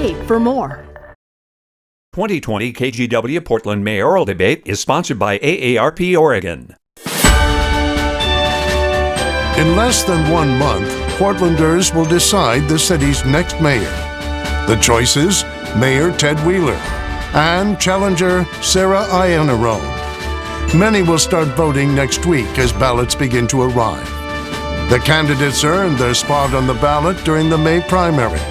debate for more. 2020 KGW Portland Mayoral Debate is sponsored by AARP Oregon. In less than 1 month, Portlanders will decide the city's next mayor. The choices: Mayor Ted Wheeler and challenger Sarah Iannarone. Many will start voting next week as ballots begin to arrive. The candidates earned their spot on the ballot during the May primary.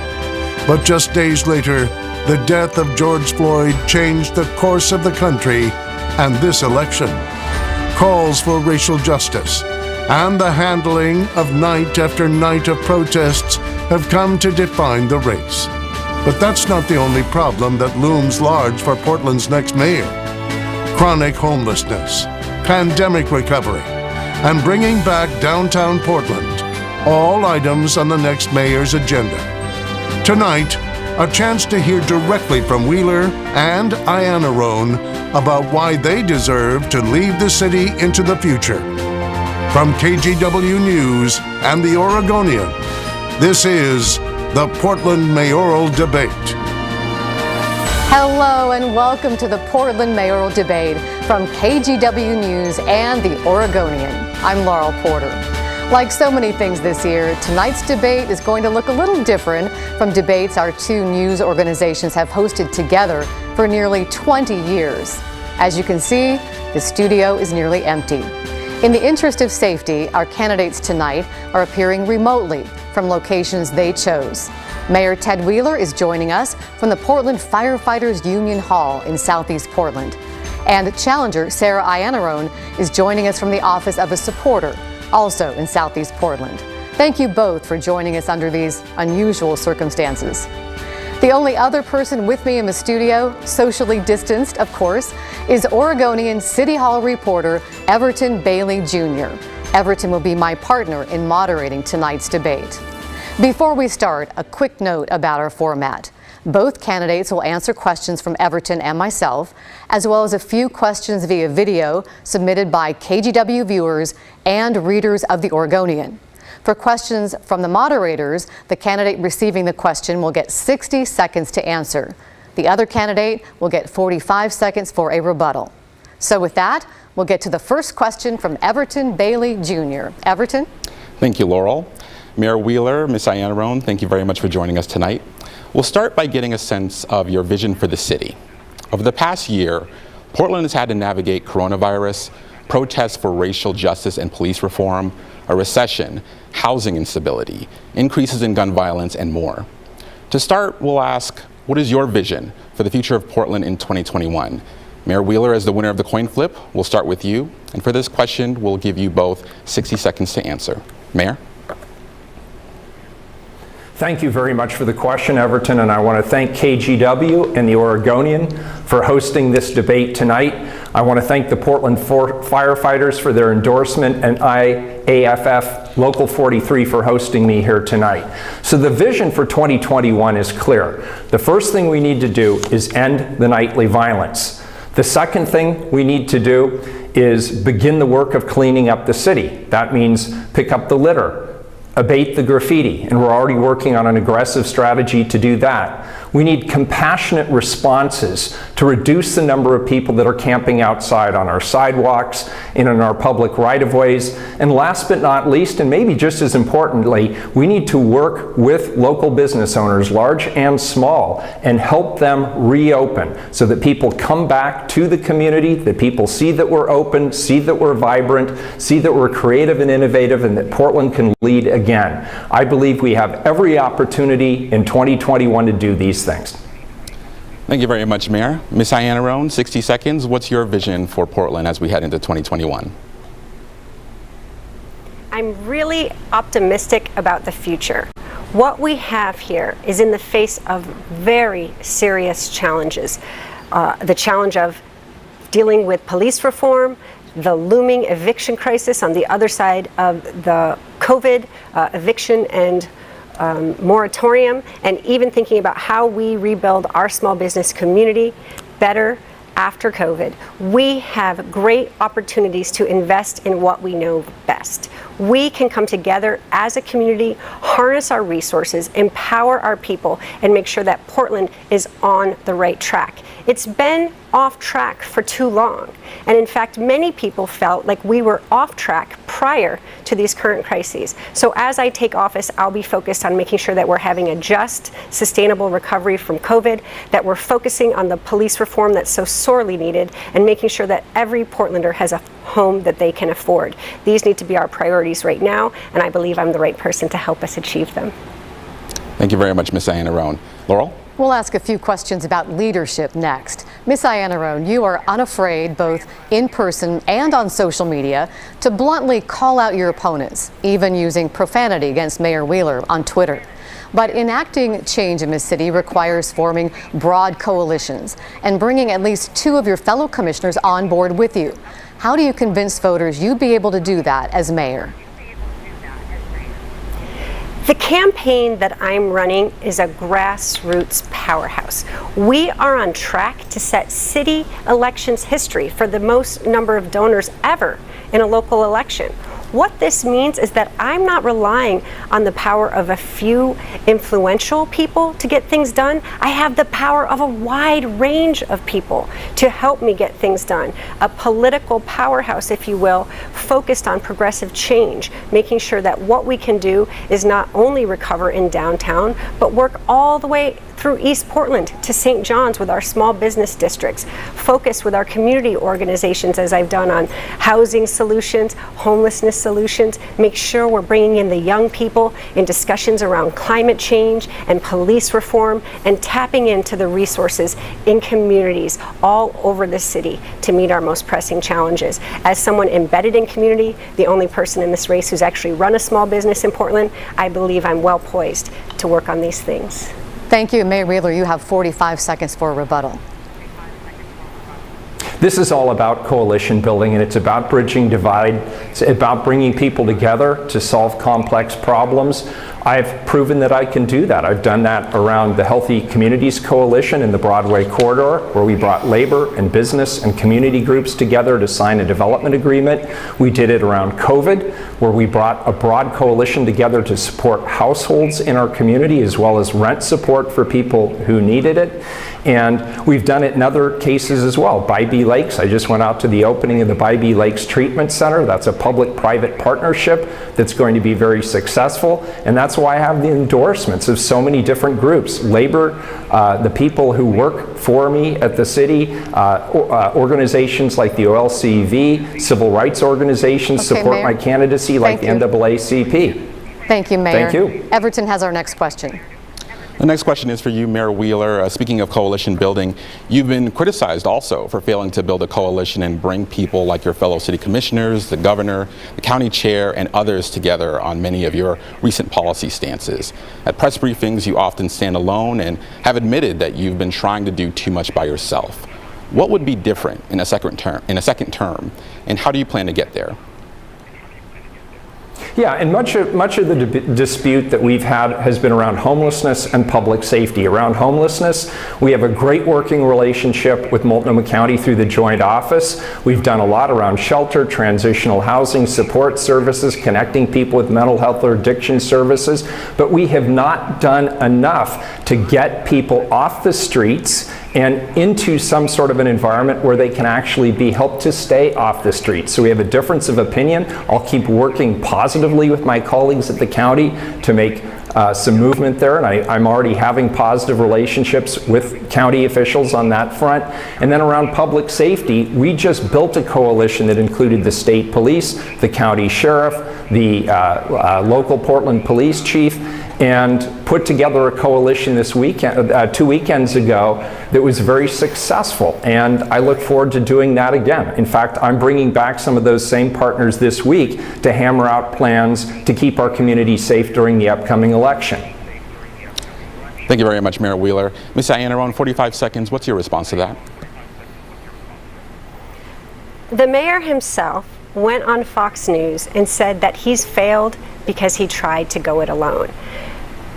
But just days later, the death of George Floyd changed the course of the country and this election. Calls for racial justice and the handling of night after night of protests have come to define the race. But that's not the only problem that looms large for Portland's next mayor. Chronic homelessness, pandemic recovery, and bringing back downtown Portland, all items on the next mayor's agenda. Tonight, a chance to hear directly from Wheeler and Iannarone about why they deserve to lead the city into the future. From KGW News and the Oregonian, this is the Portland Mayoral Debate. Hello and welcome to the Portland Mayoral Debate from KGW News and the Oregonian. I'm Laural Porter. Like so many things this year, tonight's debate is going to look a little different from debates our two news organizations have hosted together for nearly 20 years. As you can see, the studio is nearly empty. In the interest of safety, our candidates tonight are appearing remotely from locations they chose. Mayor Ted Wheeler is joining us from the Portland Firefighters Union Hall in Southeast Portland. And challenger Sarah Iannarone is joining us from the office of a supporter, also in Southeast Portland. Thank you both for joining us under these unusual circumstances. The only other person with me in the studio, socially distanced, of course, is Oregonian City Hall reporter Everton Bailey Jr. Everton will be my partner in moderating tonight's debate. Before we start, a quick note about our format. Both candidates will answer questions from Everton and myself, as well as a few questions via video submitted by KGW viewers and readers of the Oregonian. For questions from the moderators, the candidate receiving the question will get 60 seconds to answer. The other candidate will get 45 seconds for a rebuttal. So with that, we'll get to the first question from Everton Bailey Jr. Everton? Thank you, Laural. Mayor Wheeler, Ms. Iannarone, thank you very much for joining us tonight. We'll start by getting a sense of your vision for the city. Over the past year, Portland has had to navigate coronavirus, protests for racial justice and police reform, a recession, housing instability, increases in gun violence, and more. To start, we'll ask, what is your vision for the future of Portland in 2021? Mayor Wheeler, as the winner of the coin flip, we'll start with you. And for this question, we'll give you both 60 seconds to answer. Mayor? Thank you very much for the question, Everton, and I want to thank KGW and the Oregonian for hosting this debate tonight. I want to thank the Portland firefighters for their endorsement and IAFF Local 43 for hosting me here tonight. So the vision for 2021 is clear. The first thing we need to do is end the nightly violence. The second thing we need to do is begin the work of cleaning up the city. That means pick up the litter, abate the graffiti, and we're already working on an aggressive strategy to do that. We need compassionate responses to reduce the number of people that are camping outside on our sidewalks and in our public right-of-ways. And last but not least, and maybe just as importantly, we need to work with local business owners, large and small, and help them reopen so that people come back to the community, that people see that we're open, see that we're vibrant, see that we're creative and innovative, and that Portland can lead again. I believe we have every opportunity in 2021 to do these things. Thank you very much, Mayor. Ms. Iannarone, 60 seconds. What's your vision for Portland as we head into 2021? I'm really optimistic about the future. What we have here is in the face of very serious challenges. The challenge of dealing with police reform, the looming eviction crisis on the other side of the COVID eviction and moratorium, and even thinking about how we rebuild our small business community better after COVID, we have great opportunities to invest in what we know best. We can come together as a community, harness our resources, empower our people, and make sure that Portland is on the right track. It's been off track for too long. And in fact, many people felt like we were off track prior to these current crises. So as I take office, I'll be focused on making sure that we're having a just, sustainable recovery from COVID, that we're focusing on the police reform that's so sorely needed, and making sure that every Portlander has a home that they can afford. These need to be our priorities right now, and I believe I'm the right person to help us achieve them. Thank you very much, Ms. Iannarone. Laural? We'll ask a few questions about leadership next. Ms. Iannarone, you are unafraid, both in person and on social media, to bluntly call out your opponents, even using profanity against Mayor Wheeler on Twitter. But enacting change in this city requires forming broad coalitions and bringing at least 2 of your fellow commissioners on board with you. How do you convince voters you'd be able to do that as mayor? The campaign that I'm running is a grassroots powerhouse. We are on track to set city elections history for the most number of donors ever in a local election. What this means is that I'm not relying on the power of a few influential people to get things done. I have the power of a wide range of people to help me get things done. A political powerhouse, if you will, focused on progressive change, making sure that what we can do is not only recover in downtown, but work all the way through East Portland to St. John's with our small business districts, focus with our community organizations, as I've done on housing solutions, homelessness solutions, make sure we're bringing in the young people in discussions around climate change and police reform, and tapping into the resources in communities all over the city to meet our most pressing challenges. As someone embedded in community, the only person in this race who's actually run a small business in Portland, I believe I'm well poised to work on these things. Thank you. Mayor Wheeler, you have 45 seconds for a rebuttal. This is all about coalition building, and it's about bridging divide. It's about bringing people together to solve complex problems. I've proven that I can do that. I've done that around the Healthy Communities Coalition in the Broadway corridor, where we brought labor and business and community groups together to sign a development agreement. We did it around COVID, where we brought a broad coalition together to support households in our community, as well as rent support for people who needed it. And we've done it in other cases as well. Bybee Lakes, I just went out to the opening of the Bybee Lakes Treatment Center. That's a public-private partnership that's going to be very successful. And that's why I have the endorsements of so many different groups. Labor, the people who work for me at the city, organizations like the OLCV, civil rights organizations support Mayor. my candidacy, like the NAACP. Thank you, Mayor. Thank you. Everton has our next question. The next question is for you, Mayor Wheeler. Speaking of coalition building, you've been criticized also for failing to build a coalition and bring people like your fellow city commissioners, the governor, the county chair, and others together on many of your recent policy stances. At press briefings, you often stand alone and have admitted that you've been trying to do too much by yourself. What would be different in a second term, and how do you plan to get there? Yeah, and much of the dispute that we've had has been around homelessness and public safety. Around homelessness, we have a great working relationship with Multnomah County through the joint office. We've done a lot around shelter, transitional housing, support services, connecting people with mental health or addiction services, but we have not done enough to get people off the streets and into some sort of an environment where they can actually be helped to stay off the street. So we have a difference of opinion. I'll keep working positively with my colleagues at the county to make some movement there, and I'm already having positive relationships with county officials on that front. And then around public safety, we just built a coalition that included the state police, the county sheriff, the local Portland police chief, and put together a coalition this weekend, 2 weekends ago, that was very successful. And I look forward to doing that again. In fact, I'm bringing back some of those same partners this week to hammer out plans to keep our community safe during the upcoming election. Thank you very much, Mayor Wheeler. Ms. Iannarone, 45 seconds. What's your response to that? The mayor himself went on Fox News and said that he's failed because he tried to go it alone.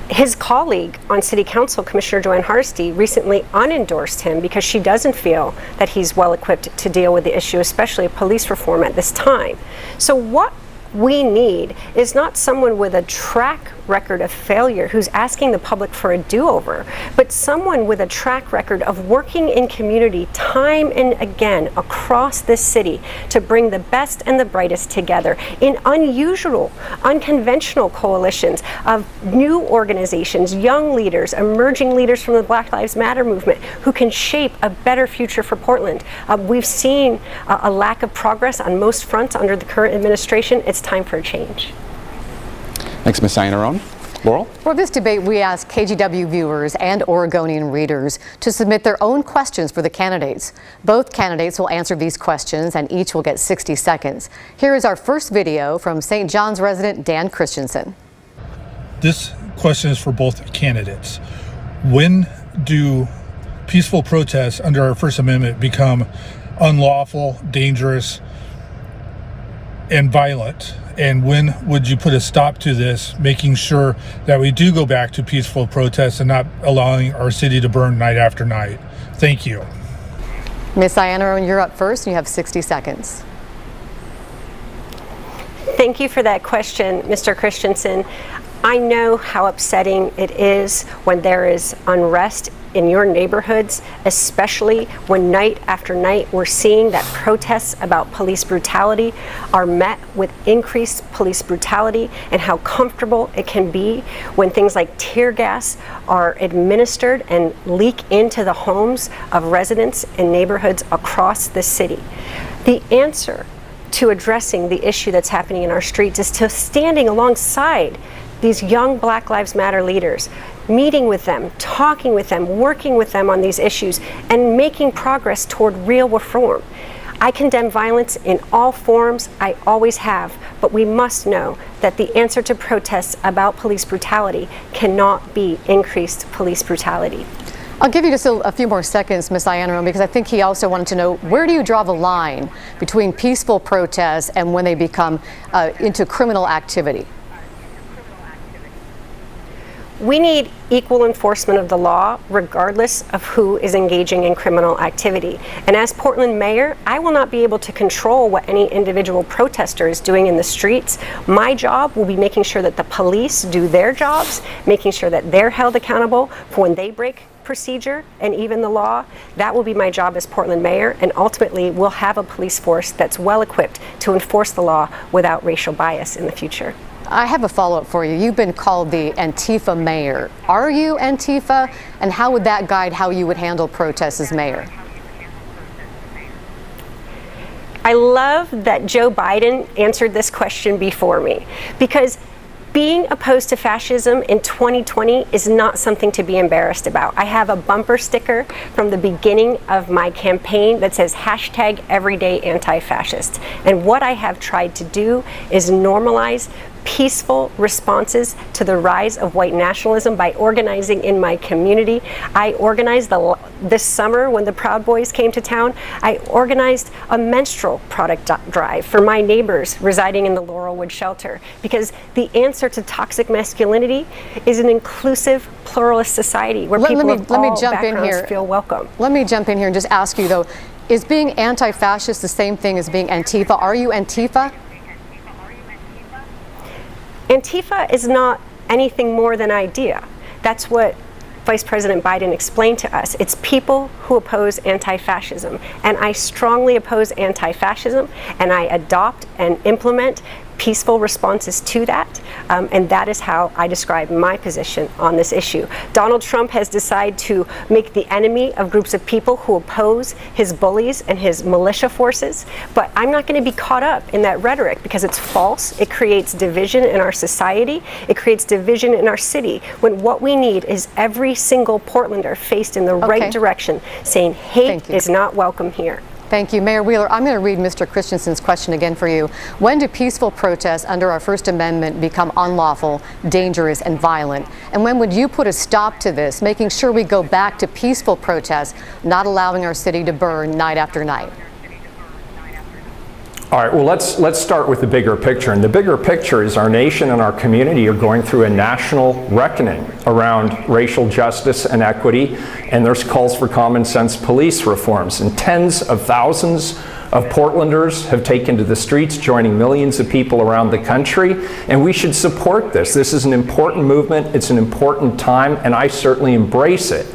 His colleague on City Council, Commissioner Joanne Hardesty, recently unendorsed him because she doesn't feel that he's well equipped to deal with the issue, especially of police reform at this time. So what we need is not someone with a track record of failure who's asking the public for a do-over, but someone with a track record of working in community time and again across this city to bring the best and the brightest together in unusual, unconventional coalitions of new organizations, young leaders, emerging leaders from the Black Lives Matter movement who can shape a better future for Portland. We've seen a lack of progress on most fronts under the current administration. It's time for a change. Thanks, Ms. Iannarone. Laural? For this debate, we asked KGW viewers and Oregonian readers to submit their own questions for the candidates. Both candidates will answer these questions and each will get 60 seconds. Here is our first video from St. John's resident Dan Christensen. This question is for both candidates. When do peaceful protests under our First Amendment become unlawful, dangerous, and violent? And when would you put a stop to this, making sure that we do go back to peaceful protests and not allowing our city to burn night after night? Thank you. Ms. Iannarone, you're up first. You have 60 seconds. Thank you for that question, Mr. Christensen. I know how upsetting it is when there is unrest in your neighborhoods, especially when night after night we're seeing that protests about police brutality are met with increased police brutality, and how comfortable it can be when things like tear gas are administered and leak into the homes of residents in neighborhoods across the city. The answer to addressing the issue that's happening in our streets is to standing alongside these young Black Lives Matter leaders, meeting with them, talking with them, working with them on these issues, and making progress toward real reform. I condemn violence in all forms, I always have, but we must know that the answer to protests about police brutality cannot be increased police brutality. I'll give you just a few more seconds, Ms. Iannarone, because I think he also wanted to know, where do you draw the line between peaceful protests and when they become into criminal activity? We need equal enforcement of the law regardless of who is engaging in criminal activity. And as Portland mayor, I will not be able to control what any individual protester is doing in the streets. My job will be making sure that the police do their jobs, making sure that they're held accountable for when they break procedure and even the law. That will be my job as Portland mayor, and ultimately we'll have a police force that's well equipped to enforce the law without racial bias in the future. I have a follow-up for you. You've been called the Antifa mayor. Are you Antifa? And how would that guide how you would handle protests as mayor? I love that Joe Biden answered this question before me, because being opposed to fascism in 2020 is not something to be embarrassed about. I have a bumper sticker from the beginning of my campaign that says #everyday anti-fascist. And what I have tried to do is normalize peaceful responses to the rise of white nationalism by organizing in my community. I organized this summer when the Proud Boys came to town. I organized a menstrual product drive for my neighbors residing in the Laurelwood shelter, because the answer to toxic masculinity is an inclusive, pluralist society where people of all backgrounds feel welcome. Let me jump in here and just ask you, though, is being anti-fascist the same thing as being Antifa? Are you Antifa? Antifa is not anything more than idea. That's what Vice President Biden explained to us. It's people who oppose anti-fascism. And I strongly oppose anti-fascism, and I adopt and implement peaceful responses to that. And that is how I describe my position on this issue. Donald Trump has decided to make the enemy of groups of people who oppose his bullies and his militia forces. But I'm not going to be caught up in that rhetoric, because it's false. It creates division in our society. It creates division in our city, when what we need is every single Portlander faced in the right direction, saying hate is not welcome here. Thank you. Mayor Wheeler, I'm going to read Mr. Christensen's question again for you. When do peaceful protests under our First Amendment become unlawful, dangerous, and violent? And when would you put a stop to this, making sure we go back to peaceful protests, not allowing our city to burn night after night? All right, well, let's start with the bigger picture. And the bigger picture is our nation and our community are going through a national reckoning around racial justice and equity, and there's calls for common sense police reforms. And tens of thousands of Portlanders have taken to the streets, joining millions of people around the country, and we should support this. This is an important movement, it's an important time, and I certainly embrace it.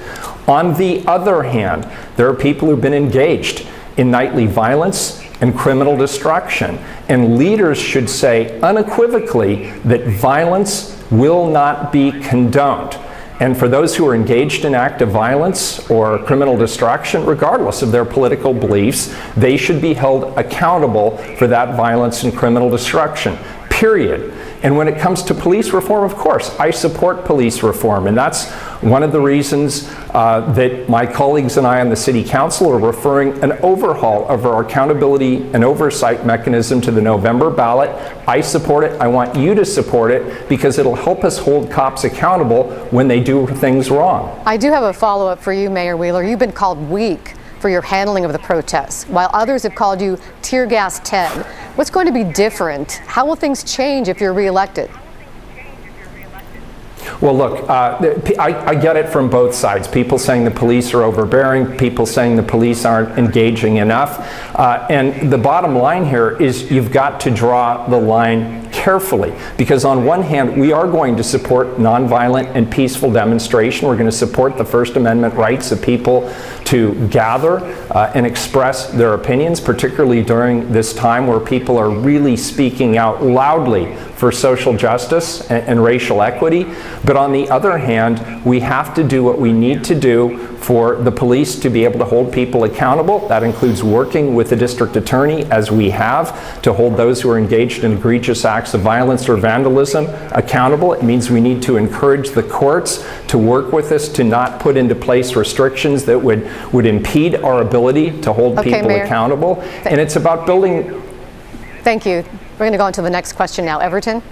On the other hand, there are people who've been engaged in nightly violence and criminal destruction. And leaders should say unequivocally that violence will not be condoned. And for those who are engaged in active violence or criminal destruction, regardless of their political beliefs, they should be held accountable for that violence and criminal destruction, period. And when it comes to police reform, of course, I support police reform. And that's one of the reasons that my colleagues and I on the City Council are referring an overhaul of our accountability and oversight mechanism to the November ballot. I support it. I want you to support it because it'll help us hold cops accountable when they do things wrong. I do have a follow-up for you, Mayor Wheeler. You've been called weak for your handling of the protests, while others have called you tear gas Ted. What's going to be different? How will things change if you're reelected? Well, look, I get it from both sides. People saying the police are overbearing, people saying the police aren't engaging enough. And the bottom line here is you've got to draw the line carefully, because on one hand, we are going to support nonviolent and peaceful demonstration. We're going to support the First Amendment rights of people to gather and express their opinions, particularly during this time where people are really speaking out loudly for social justice and racial equity. But on the other hand, we have to do what we need to do for the police to be able to hold people accountable. That includes working with the district attorney, as we have, to hold those who are engaged in egregious acts of violence or vandalism accountable. It means we need to encourage the courts to work with us to not put into place restrictions that would impede our ability to hold people Mayor, accountable. And it's about building... Thank you. We're going to go on to the next question now. Everton?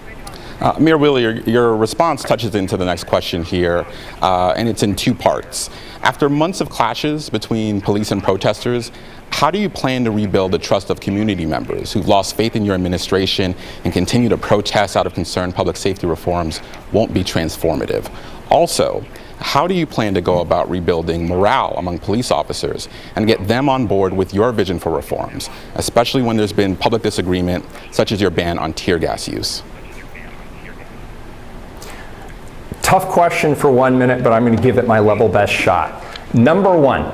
Mayor Wheeler, your response touches into the next question here, and it's in two parts. After months of clashes between police and protesters, how do you plan to rebuild the trust of community members who've lost faith in your administration and continue to protest out of concern public safety reforms won't be transformative? Also, how do you plan to go about rebuilding morale among police officers and get them on board with your vision for reforms, especially when there's been public disagreement, such as your ban on tear gas use? Tough question for 1 minute, but I'm going to give it my level best shot. Number one,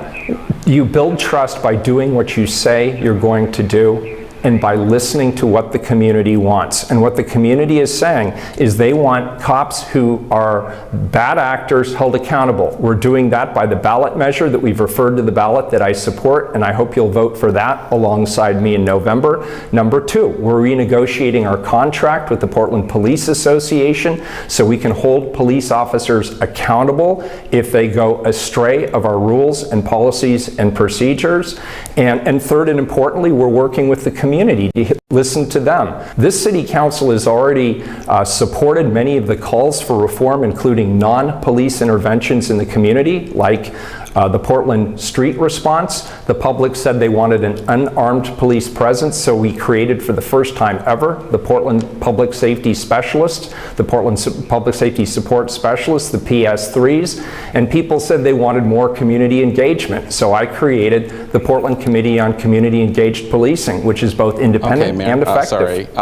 you build trust by doing what you say you're going to do and by listening to what the community wants. And what the community is saying is they want cops who are bad actors held accountable. We're doing that by the ballot measure that we've referred to the ballot that I support, and I hope you'll vote for that alongside me in November. Number two, we're renegotiating our contract with the Portland Police Association so we can hold police officers accountable if they go astray of our rules and policies and procedures. And third and importantly, we're working with the community to listen to them. This City Council has already supported many of the calls for reform, including non-police interventions in the community, like the Portland street response. The public said they wanted an unarmed police presence, so we created for the first time ever the Portland Public Safety Specialist, the Portland Public Safety Support Specialist, the PS3s, and people said they wanted more community engagement. So I created the Portland Committee on Community Engaged Policing, which is both independent and effective.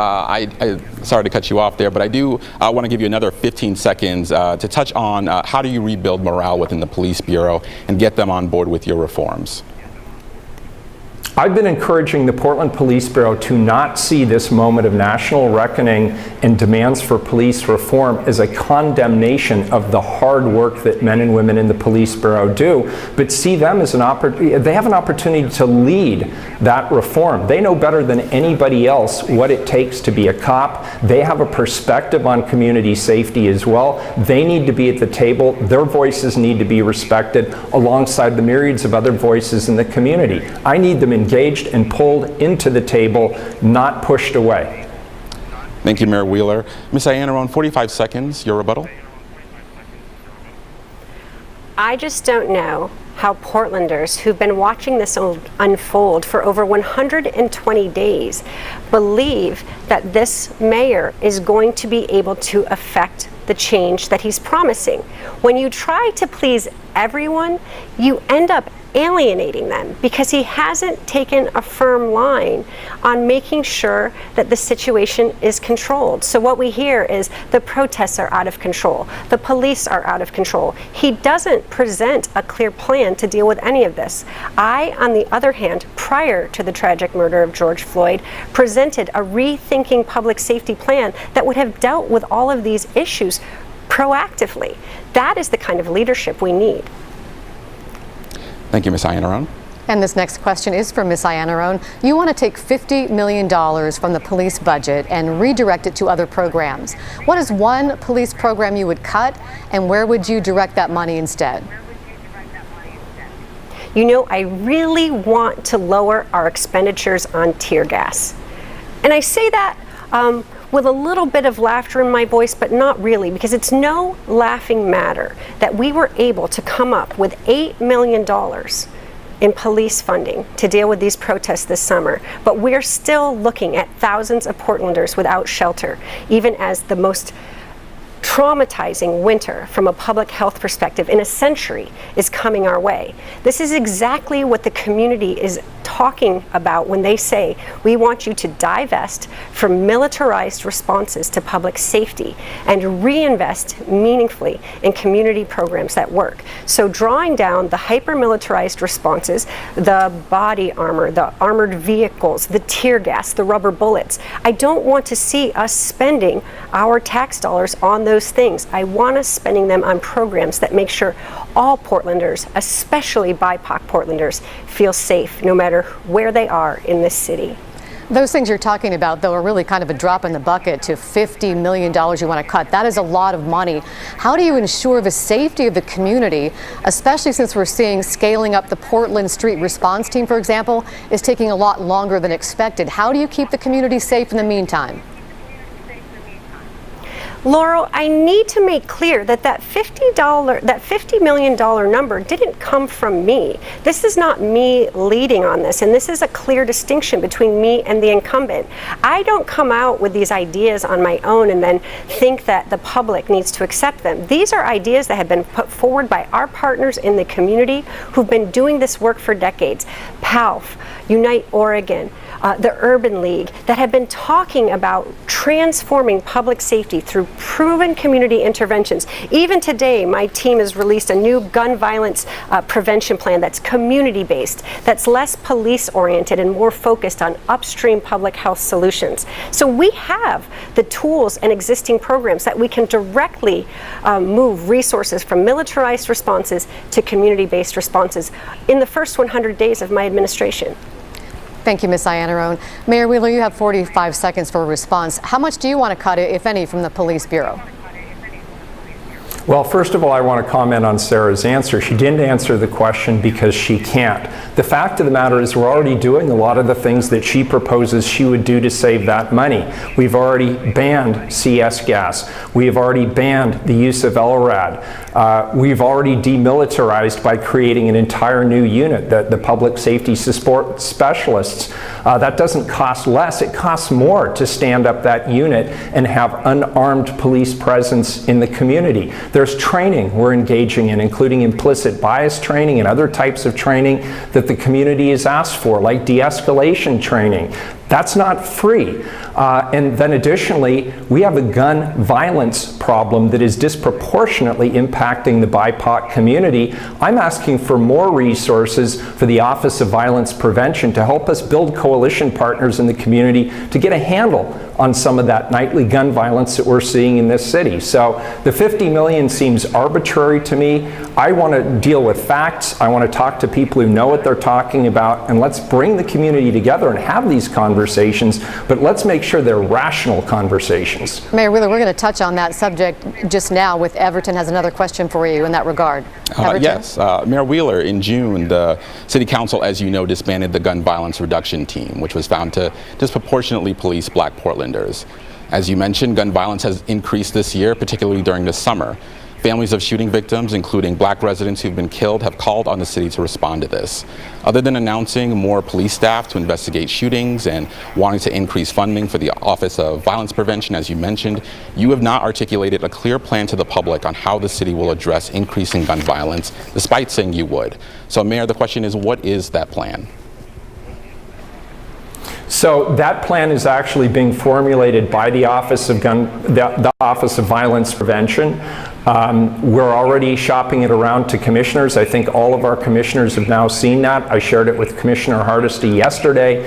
Sorry to cut you off there, but I do want to give you another 15 seconds to touch on how do you rebuild morale within the Police Bureau and get them on board with your reforms? I've been encouraging the Portland Police Bureau to not see this moment of national reckoning and demands for police reform as a condemnation of the hard work that men and women in the Police Bureau do, but see them as an opportunity. They have an opportunity to lead that reform. They know better than anybody else what it takes to be a cop. They have a perspective on community safety as well. They need to be at the table. Their voices need to be respected alongside the myriads of other voices in the community. I need them engaged and pulled into the table, not pushed away. Thank you, Mayor Wheeler. Ms. Iannarone, 45 seconds, your rebuttal. I just don't know how Portlanders who've been watching this unfold for over 120 days believe that this mayor is going to be able to affect the change that he's promising. When you try to please everyone, you end up alienating them because he hasn't taken a firm line on making sure that the situation is controlled. So what we hear is the protests are out of control, the police are out of control. He doesn't present a clear plan to deal with any of this. I, on the other hand, prior to the tragic murder of George Floyd, presented a rethinking public safety plan that would have dealt with all of these issues proactively. That is the kind of leadership we need. Thank you, Ms. Iannarone. And this next question is for Ms. Iannarone. You want to take $50 million from the police budget and redirect it to other programs. What is one police program you would cut, and where would you direct that money instead? You know, I really want to lower our expenditures on tear gas. And I say that with a little bit of laughter in my voice, but not really, because it's no laughing matter that we were able to come up with $8 million in police funding to deal with these protests this summer. But we're still looking at thousands of Portlanders without shelter, even as the most traumatizing winter from a public health perspective in a century is coming our way. This is exactly what the community is talking about when they say we want you to divest from militarized responses to public safety and reinvest meaningfully in community programs that work. So drawing down the hyper-militarized responses, the body armor, the armored vehicles, the tear gas, the rubber bullets. I don't want to see us spending our tax dollars on those things. I want us spending them on programs that make sure all Portlanders, especially BIPOC Portlanders, feel safe no matter where they are in this city. Those things you're talking about, though, are really kind of a drop in the bucket to $50 million you want to cut. That is a lot of money. How do you ensure the safety of the community, especially since we're seeing scaling up the Portland Street Response Team, for example, is taking a lot longer than expected? How do you keep the community safe in the meantime? Laural, I need to make clear that that $50 million number didn't come from me. This is not me leading on this, and this is a clear distinction between me and the incumbent. I don't come out with these ideas on my own and then think that the public needs to accept them. These are ideas that have been put forward by our partners in the community who've been doing this work for decades. PALF, Unite Oregon, the Urban League, that have been talking about transforming public safety through proven community interventions. Even today, my team has released a new gun violence prevention plan that's community-based, that's less police-oriented and more focused on upstream public health solutions. So we have the tools and existing programs that we can directly move resources from militarized responses to community-based responses in the first 100 days of my administration. Thank you, Ms. Iannarone. Mayor Wheeler, you have 45 seconds for a response. How much do you want to cut, if any, from the police bureau? Well, first of all, I want to comment on Sarah's answer. She didn't answer the question because she can't. The fact of the matter is we're already doing a lot of the things that she proposes she would do to save that money. We've already banned CS gas. We have already banned the use of LRAD. We've already demilitarized by creating an entire new unit, the public safety support specialists. That doesn't cost less, it costs more to stand up that unit and have unarmed police presence in the community. There's training we're engaging in, including implicit bias training and other types of training that the community has asked for, like de-escalation training. That's not free. And then additionally, we have a gun violence problem that is disproportionately impacting the BIPOC community. I'm asking for more resources for the Office of Violence Prevention to help us build coalition partners in the community to get a handle on some of that nightly gun violence that we're seeing in this city. So the $50 million seems arbitrary to me. I want to deal with facts. I want to talk to people who know what they're talking about, and let's bring the community together and have these conversations, but let's make sure they're rational conversations. Mayor Wheeler, we're going to touch on that subject just now with Everton has another question for you in that regard. Yes, Mayor Wheeler, in June, the City Council, as you know, disbanded the gun violence reduction team, which was found to disproportionately police Black Portlanders. As you mentioned, gun violence has increased this year, particularly during the summer. Families of shooting victims, including black residents who've been killed, have called on the city to respond to this. Other than announcing more police staff to investigate shootings and wanting to increase funding for the Office of Violence Prevention, as you mentioned, you have not articulated a clear plan to the public on how the city will address increasing gun violence, despite saying you would. So, Mayor, the question is, what is that plan? So that plan is actually being formulated by the Office of the Office of Violence Prevention. We're already shopping it around to commissioners. I think all of our commissioners have now seen that. I shared it with Commissioner Hardesty yesterday.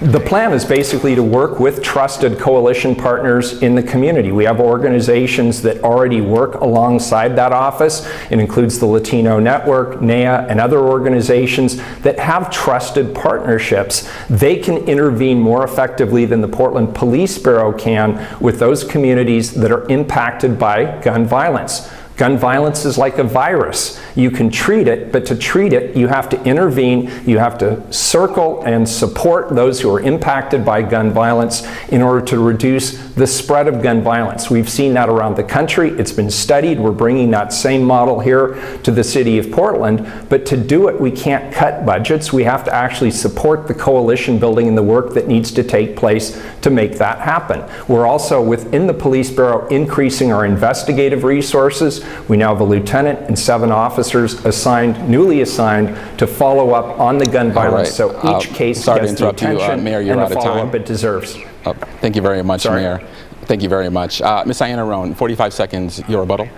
The plan is basically to work with trusted coalition partners in the community. We have organizations that already work alongside that office. It includes the Latino Network, NEA, and other organizations that have trusted partnerships. They can intervene more effectively than the Portland Police Bureau can with those communities that are impacted by gun violence. Gun violence is like a virus. You can treat it, but to treat it, you have to intervene, you have to circle and support those who are impacted by gun violence in order to reduce the spread of gun violence. We've seen that around the country. It's been studied. We're bringing that same model here to the city of Portland, but to do it, we can't cut budgets. We have to actually support the coalition building and the work that needs to take place to make that happen. We're also, within the Police Bureau, increasing our investigative resources. We now have a lieutenant and 7 officers newly assigned to follow up on the gun violence. So each case gets the attention Mayor, you're and the out of time. follow-up it deserves. Thank you very much, Mayor. Thank you very much. Ms. Iannarone, 45 seconds, your rebuttal.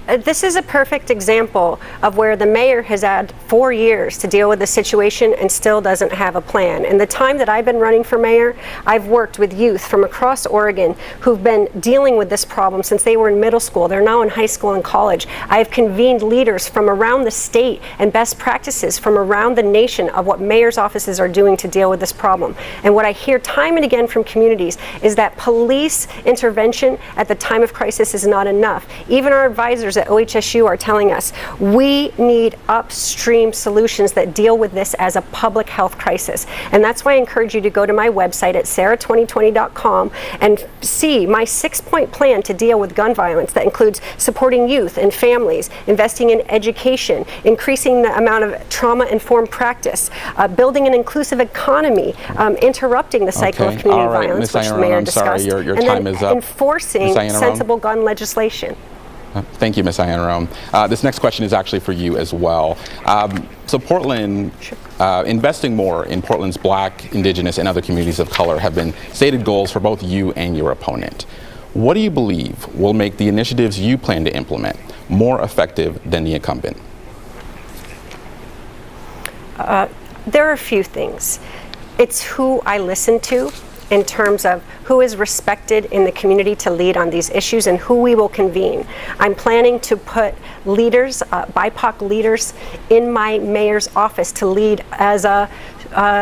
This is a perfect example of where the mayor has had 4 years to deal with the situation and still doesn't have a plan. In the time that I've been running for mayor, I've worked with youth from across Oregon who've been dealing with this problem since they were in middle school. They're now in high school and college. I've convened leaders from around the state and best practices from around the nation of what mayor's offices are doing to deal with this problem. And what I hear time and again from communities is that police intervention at the time of crisis is not enough. Even our advisors at OHSU are telling us we need upstream solutions that deal with this as a public health crisis. And that's why I encourage you to go to my website at sarah2020.com and see my 6-point plan to deal with gun violence that includes supporting youth and families, investing in education, increasing the amount of trauma-informed practice, building an inclusive economy, interrupting the cycle of community violence, which the mayor discussed, your and time then is up. enforcing sensible gun legislation. Thank you, Ms. Iannarone. This next question is actually for you as well. So Portland, investing more in Portland's Black, Indigenous, and other communities of color have been stated goals for both you and your opponent. What do you believe will make the initiatives you plan to implement more effective than the incumbent? There are a few things. It's who I listen to in terms of who is respected in the community to lead on these issues and who we will convene. I'm planning to put leaders, BIPOC leaders, in my mayor's office to lead as a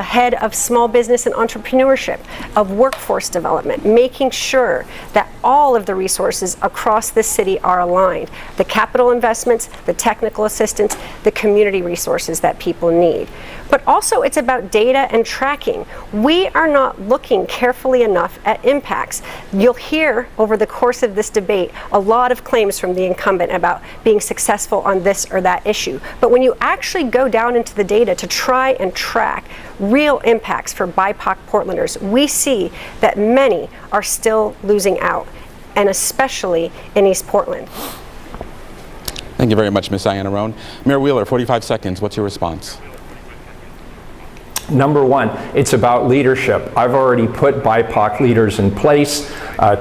head of small business and entrepreneurship, of workforce development, making sure that all of the resources across this city are aligned. The capital investments, the technical assistance, the community resources that people need. But also it's about data and tracking. We are not looking carefully enough at impacts. You'll hear over the course of this debate a lot of claims from the incumbent about being successful on this or that issue. But when you actually go down into the data to try and track real impacts for BIPOC Portlanders, we see that many are still losing out, and especially in East Portland. Thank you very much, Ms. Iannarone. Mayor Wheeler, 45 seconds. What's your response? Number one, it's about leadership. I've already put BIPOC leaders in place.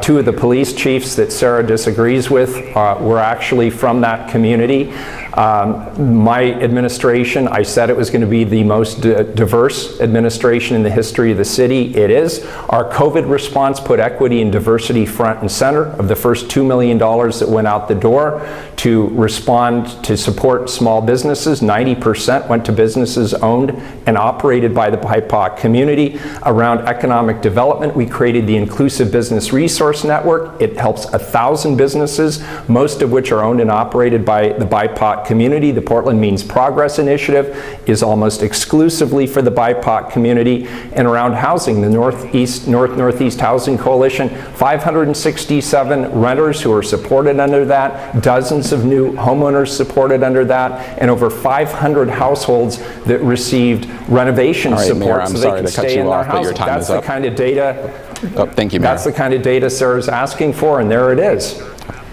2 of the police chiefs that Sarah disagrees with were actually from that community. My administration, I said it was going to be the most diverse administration in the history of the city. It is. Our COVID response put equity and diversity front and center. Of the first $2 million that went out the door to respond to support small businesses, 90% went to businesses owned and operated by the BIPOC community. Around economic development, we created the Inclusive Business Resource Network. It helps 1,000 businesses, most of which are owned and operated by the BIPOC community. The Portland Means Progress Initiative is almost exclusively for the BIPOC community. And around housing, the Northeast Housing Coalition, 567 renters who are supported under that, dozens of new homeowners supported under that, and over 500 households that received renovation support Mayor, I'm so sorry they can to cut stay you in their off, but your housing. time That's is the up. kind of data. Thank you, Mayor. That's the kind of data Sarah's asking for, and there it is.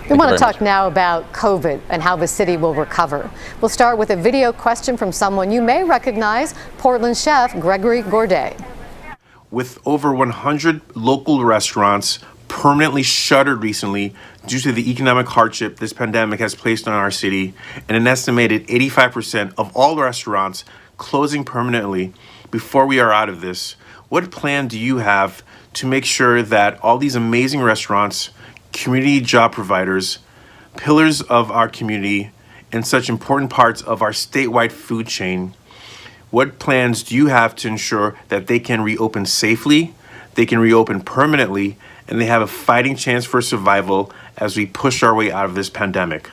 We want to talk now about COVID and how the city will recover. We'll start with a video question from someone you may recognize, Portland chef Gregory Gourdet. With over 100 local restaurants permanently shuttered recently due to the economic hardship this pandemic has placed on our city, and an estimated 85% of all restaurants closing permanently before we are out of this, what plan do you have to make sure that all these amazing restaurants, community job providers, pillars of our community, and such important parts of our statewide food chain, what plans do you have to ensure that they can reopen safely, they can reopen permanently, and they have a fighting chance for survival as we push our way out of this pandemic?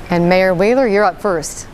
And Mayor Wheeler, you're up first.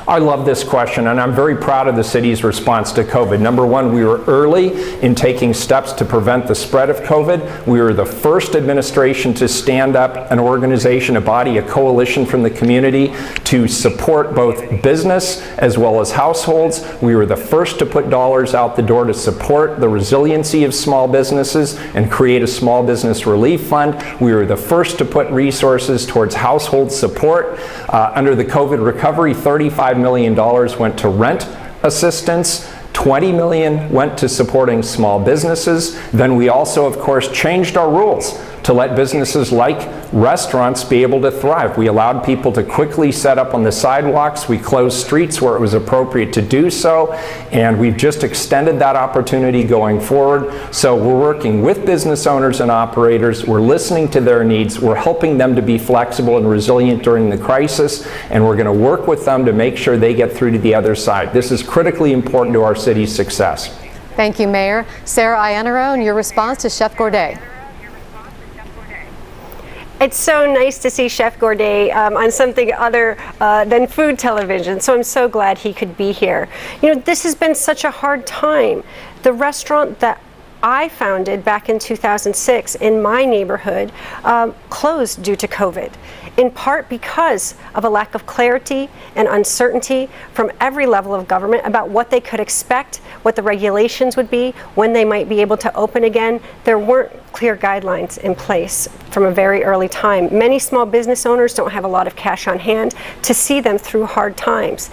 I love this question, and I'm very proud of the city's response to COVID. Number one, we were early in taking steps to prevent the spread of COVID. We were the first administration to stand up an organization, a body, a coalition from the community to support both business as well as households. We were the first to put dollars out the door to support the resiliency of small businesses and create a small business relief fund. We were the first to put resources towards household support. Under the COVID recovery, $35 million went to rent assistance. $20 million went to supporting small businesses. Then we also, of course, changed our rules to let businesses like restaurants be able to thrive. We allowed people to quickly set up on the sidewalks. We closed streets where it was appropriate to do so, and we've just extended that opportunity going forward. So we're working with business owners and operators. We're listening to their needs. We're helping them to be flexible and resilient during the crisis, and we're going to work with them to make sure they get through to the other side. This is critically important to our city's success. Thank you, Mayor. Sarah Iannarone, your response to Chef Gourdet. It's so nice to see Chef Gourdet on something other than food television, so I'm so glad he could be here. You know, this has been such a hard time. The restaurant that I founded back in 2006 in my neighborhood closed due to COVID, in part because of a lack of clarity and uncertainty from every level of government about what they could expect, what the regulations would be, when they might be able to open again. There weren't clear guidelines in place from a very early time. Many small business owners don't have a lot of cash on hand to see them through hard times.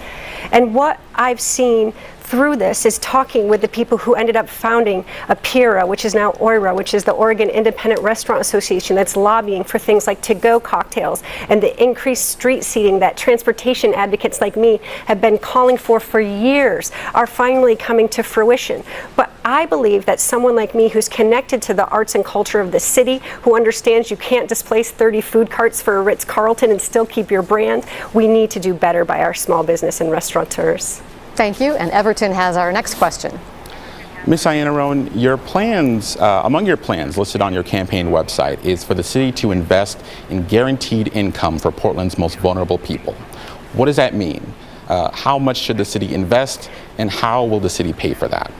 And what I've seen through this is talking with the people who ended up founding APIRA, which is now OIRA, which is the Oregon Independent Restaurant Association, that's lobbying for things like to-go cocktails and the increased street seating that transportation advocates like me have been calling for years are finally coming to fruition. But I believe that someone like me who's connected to the arts and culture of the city, who understands you can't displace 30 food carts for a Ritz-Carlton and still keep your brand, we need to do better by our small business and restaurateurs. Thank you. And Everton has our next question. Ms. Iannarone, your plans, among your plans listed on your campaign website is for the city to invest in guaranteed income for Portland's most vulnerable people. What does that mean? How much should the city invest, and how will the city pay for that?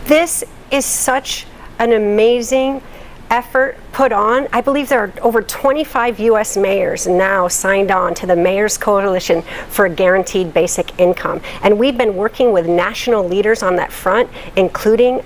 This is such an amazing effort put on. I believe there are over 25 U.S. mayors now signed on to the Mayor's Coalition for a Guaranteed Basic Income. And we've been working with national leaders on that front, including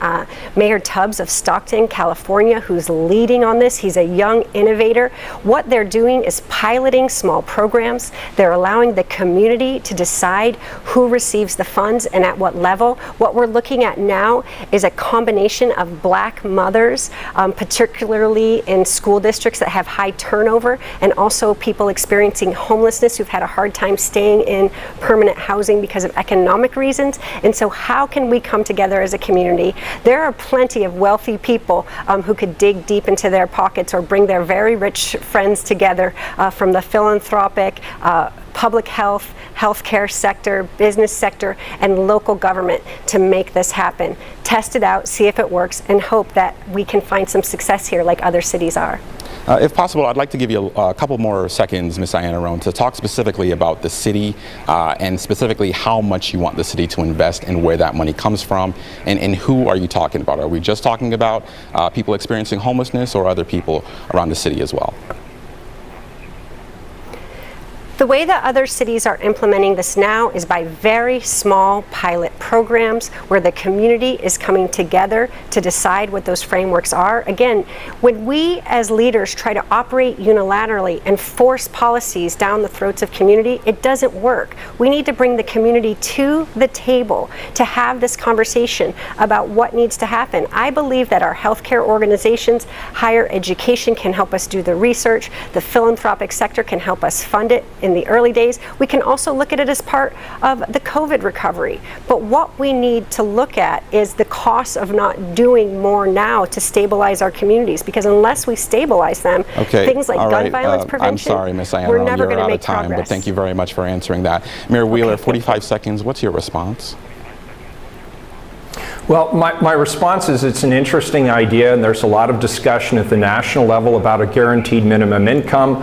Mayor Tubbs of Stockton, California, who's leading on this. He's a young innovator. What they're doing is piloting small programs. They're allowing the community to decide who receives the funds and at what level. What we're looking at now is a combination of Black mothers, particularly in school districts that have high turnover, and also people experiencing homelessness who've had a hard time staying in permanent housing because of economic reasons. And so how can we come together as a community? There are plenty of wealthy people who could dig deep into their pockets or bring their very rich friends together from the philanthropic, public health, healthcare sector, business sector, and local government to make this happen. Test it out, see if it works, and hope that we can find some success here like other cities are. If possible, I'd like to give you a couple more seconds, Ms. Iannarone, to talk specifically about the city and specifically how much you want the city to invest and where that money comes from, and who are you talking about? Are we just talking about people experiencing homelessness or other people around the city as well? The way that other cities are implementing this now is by very small pilot programs where the community is coming together to decide what those frameworks are. Again, when we as leaders try to operate unilaterally and force policies down the throats of community, it doesn't work. We need to bring the community to the table to have this conversation about what needs to happen. I believe that our healthcare organizations, higher education can help us do the research, the philanthropic sector can help us fund it in the early days. We can also look at it as part of the COVID recovery. But what we need to look at is the cost of not doing more now to stabilize our communities, because unless we stabilize them, things like gun violence prevention, I'm sorry, Ms. Iannarone, we're never you're going to out make of time, progress. but thank you very much for answering that. Mayor Wheeler, 45 seconds, what's your response? Well, my response is it's an interesting idea, and there's a lot of discussion at the national level about a guaranteed minimum income.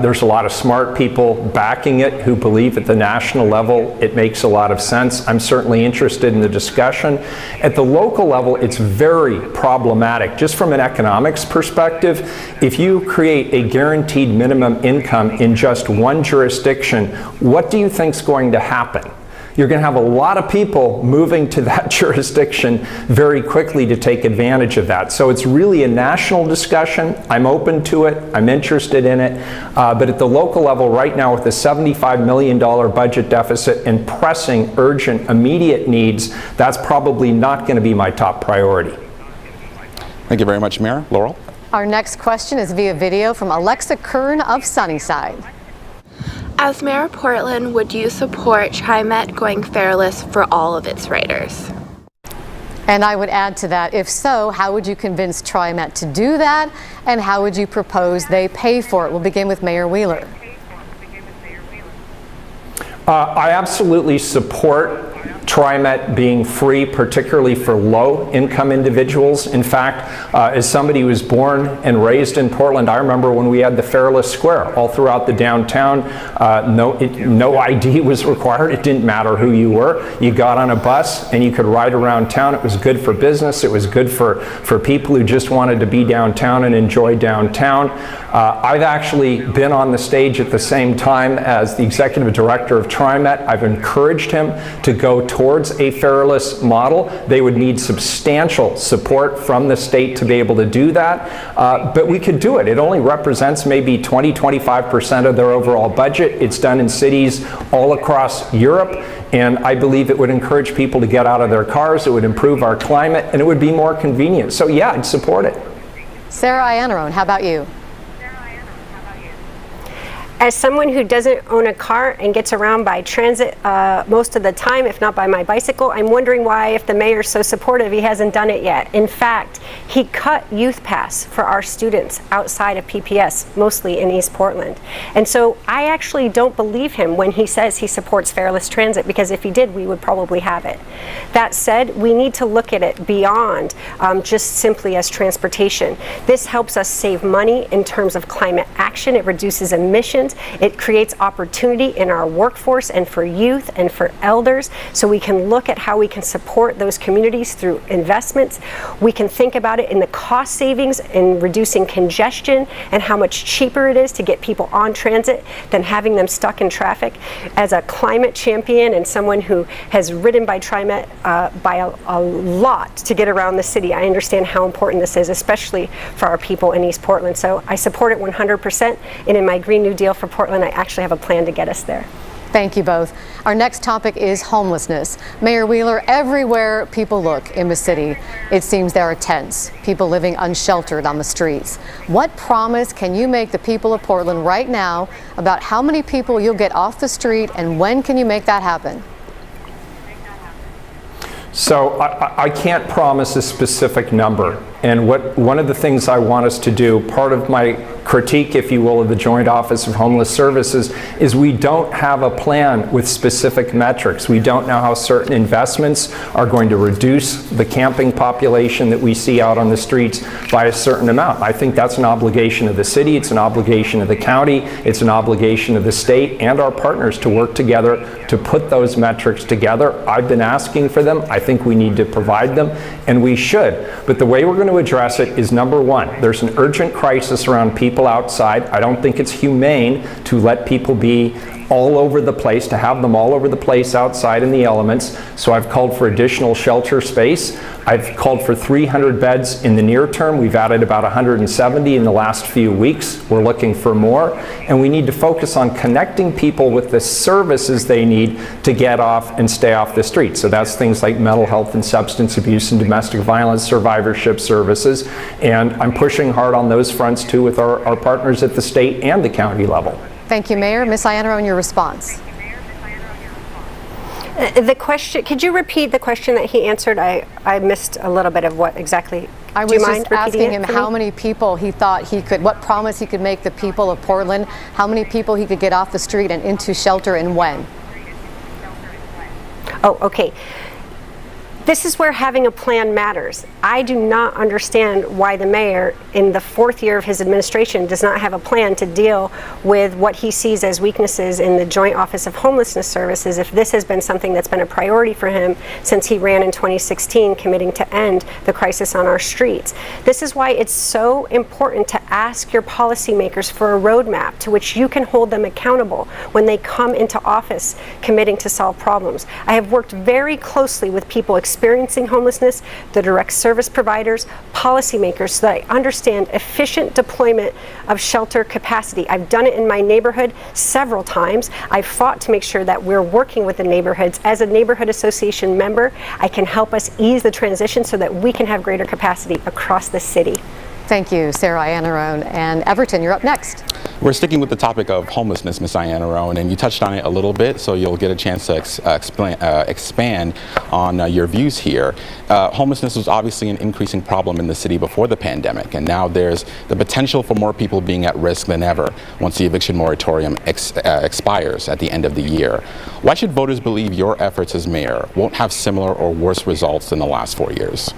There's a lot of smart people backing it who believe at the national level it makes a lot of sense. I'm certainly interested in the discussion. At the local level, it's very problematic. Just from an economics perspective, if you create a guaranteed minimum income in just one jurisdiction, what do you think is going to happen? You're going to have a lot of people moving to that jurisdiction very quickly to take advantage of that. So it's really a national discussion. I'm open to it. I'm interested in it. But at the local level right now, with a $75 million budget deficit and pressing, urgent, immediate needs, that's probably not going to be my top priority. Thank you very much, Mayor. Laural? Our next question is via video from Alexa Kern of Sunnyside. As Mayor of Portland, would you support TriMet going fareless for all of its riders? And I would add to that, if so, how would you convince TriMet to do that, and how would you propose they pay for it? We'll begin with Mayor Wheeler. I absolutely support TriMet being free, particularly for low-income individuals. In fact, as somebody who was born and raised in Portland, I remember when we had the Fareless Square all throughout the downtown. No ID was required. It didn't matter who you were. You got on a bus and you could ride around town. It was good for business. It was good for people who just wanted to be downtown and enjoy downtown. I've actually been on the stage at the same time as the executive director of TriMet. I've encouraged him to go towards a fareless model. They would need substantial support from the state to be able to do that, but we could do it. It only represents maybe 20-25% of their overall budget. It's done in cities all across Europe, and I believe it would encourage people to get out of their cars, it would improve our climate, and it would be more convenient. So yeah, I'd support it. Sarah Iannarone, how about you? As someone who doesn't own a car and gets around by transit most of the time, if not by my bicycle, I'm wondering why, if the mayor's so supportive, he hasn't done it yet. In fact, he cut Youth Pass for our students outside of PPS, mostly in East Portland. And so I actually don't believe him when he says he supports fareless transit, because if he did, we would probably have it. That said, we need to look at it beyond just simply as transportation. This helps us save money in terms of climate action. It reduces emissions. It creates opportunity in our workforce and for youth and for elders, so we can look at how we can support those communities through investments. We can think about it in the cost savings in reducing congestion and how much cheaper it is to get people on transit than having them stuck in traffic. As a climate champion and someone who has ridden by TriMet by a lot to get around the city, I understand how important this is, especially for our people in East Portland. So I support it 100%, and in my Green New Deal for Portland, I actually have a plan to get us there. Thank you both. Our next topic is homelessness. Mayor Wheeler, everywhere people look in the city, it seems there are tents, people living unsheltered on the streets. What promise can you make the people of Portland right now about how many people you'll get off the street, and when can you make that happen? So I can't promise a specific number. And one of the things I want us to do, part of my critique, if you will, of the Joint Office of Homeless Services, is we don't have a plan with specific metrics. We don't know how certain investments are going to reduce the camping population that we see out on the streets by a certain amount. I think that's an obligation of the city, it's an obligation of the county, it's an obligation of the state and our partners to work together to put those metrics together. I've been asking for them. I think we need to provide them, and we should. But the way we're going to address it is, number one, there's an urgent crisis around people outside. I don't think it's humane to let people be all over the place, to have them all over the place outside in the elements. So I've called for additional shelter space. I've called for 300 beds in the near term. We've added about 170 in the last few weeks. We're looking for more. And we need to focus on connecting people with the services they need to get off and stay off the street. So that's things like mental health and substance abuse and domestic violence survivorship services. And I'm pushing hard on those fronts too with our partners at the state and the county level. Thank you, Mayor. Ms. Iannarone, your response. The question, could you repeat the question that he answered? I missed a little bit of what exactly. I was just asking him how many people he thought he could, what promise he could make the people of Portland, how many people he could get off the street and into shelter, and when. Oh, okay. This is where having a plan matters. I do not understand why the mayor, in the 4th year of his administration, does not have a plan to deal with what he sees as weaknesses in the Joint Office of Homelessness Services, if this has been something that's been a priority for him since he ran in 2016, committing to end the crisis on our streets. This is why it's so important to ask your policymakers for a roadmap to which you can hold them accountable when they come into office committing to solve problems. I have worked very closely with people experiencing homelessness, the direct service providers, policymakers, so that I understand efficient deployment of shelter capacity. I've done it in my neighborhood several times. I've fought to make sure that we're working with the neighborhoods. As a neighborhood association member, I can help us ease the transition so that we can have greater capacity across the city. Thank you, Sarah Iannarone. And Everton, you're up next. We're sticking with the topic of homelessness, Ms. Iannarone, and you touched on it a little bit, so you'll get a chance to expand on your views here. Homelessness was obviously an increasing problem in the city before the pandemic, and now there's the potential for more people being at risk than ever once the eviction moratorium expires at the end of the year. Why should voters believe your efforts as mayor won't have similar or worse results than the last 4 years?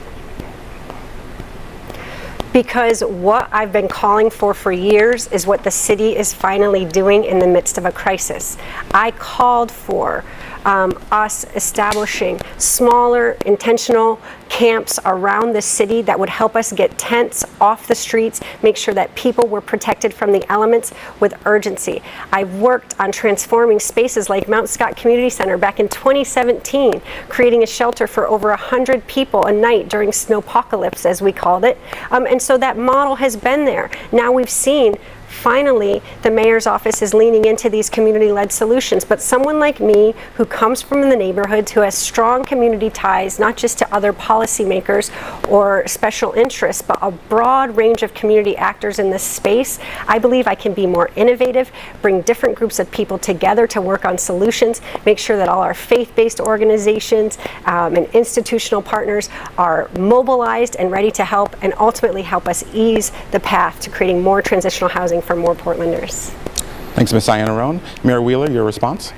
Because what I've been calling for years is what the city is finally doing in the midst of a crisis. I called for us establishing smaller, intentional camps around the city that would help us get tents off the streets, make sure that people were protected from the elements with urgency. I've worked on transforming spaces like Mount Scott Community Center back in 2017, creating a shelter for over 100 people a night during snowpocalypse, as we called it. And so that model has been there. Now we've seen finally, the mayor's office is leaning into these community-led solutions. But someone like me, who comes from the neighborhoods, who has strong community ties, not just to other policymakers or special interests, but a broad range of community actors in this space, I believe I can be more innovative, bring different groups of people together to work on solutions, make sure that all our faith-based organizations and institutional partners are mobilized and ready to help, and ultimately help us ease the path to creating more transitional housing for more Portlanders. Thanks, Ms. Iannarone. Mayor Wheeler, your response?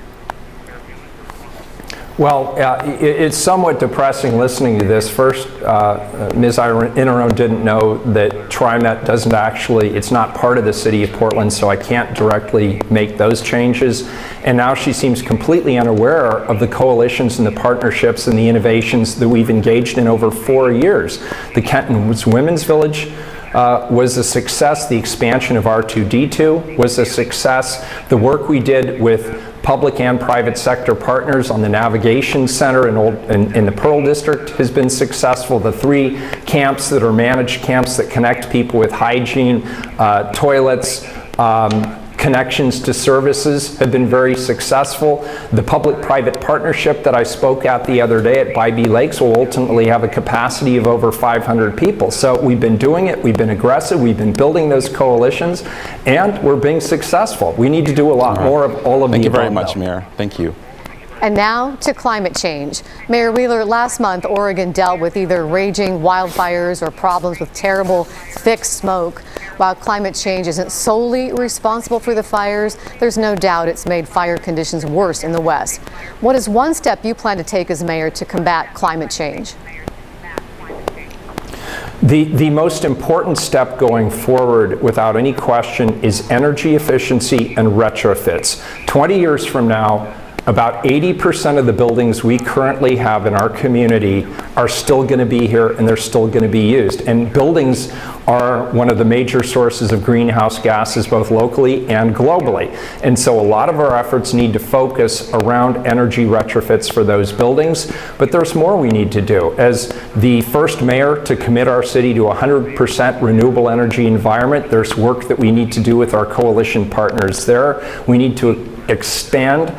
Well, it's somewhat depressing listening to this. First, Ms. Iannarone didn't know that TriMet doesn't actually, it's not part of the city of Portland, so I can't directly make those changes. And now she seems completely unaware of the coalitions and the partnerships and the innovations that we've engaged in over 4 years. The Kenton Women's Village was a success. The expansion of R2D2 was a success. The work we did with public and private sector partners on the Navigation Center in the Pearl District has been successful. The 3 camps that are managed camps that connect people with hygiene, toilets, connections to services have been very successful. The public-private partnership that I spoke at the other day at Bybee Lakes will ultimately have a capacity of over 500 people. So we've been doing it, we've been aggressive, we've been building those coalitions, and we're being successful. We need to do a lot more of all of the above. Thank you very much, Mayor. Thank you. And now to climate change. Mayor Wheeler, last month, Oregon dealt with either raging wildfires or problems with terrible, thick smoke. While climate change isn't solely responsible for the fires, there's no doubt it's made fire conditions worse in the West. What is one step you plan to take as mayor to combat climate change? The most important step going forward, without any question, is energy efficiency and retrofits. 20 years from now, about 80% of the buildings we currently have in our community are still going to be here and they're still going to be used. And buildings are one of the major sources of greenhouse gases, both locally and globally. And so a lot of our efforts need to focus around energy retrofits for those buildings. But there's more we need to do. As the first mayor to commit our city to 100% renewable energy environment, there's work that we need to do with our coalition partners there. We need to expand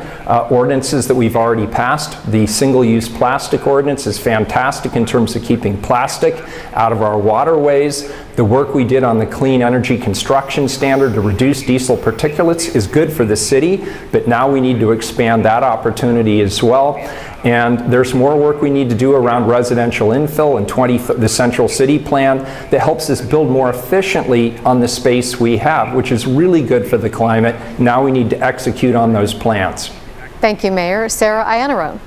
ordinances that we've already passed. The single-use plastic ordinance is fantastic in terms of keeping plastic out of our waterways. The work we did on the clean energy construction standard to reduce diesel particulates is good for the city, but now we need to expand that opportunity as well. And there's more work we need to do around residential infill and the Central City Plan that helps us build more efficiently on the space we have, which is really good for the climate. Now we need to execute on those plans. Thank you, Mayor. Sarah Iannarone.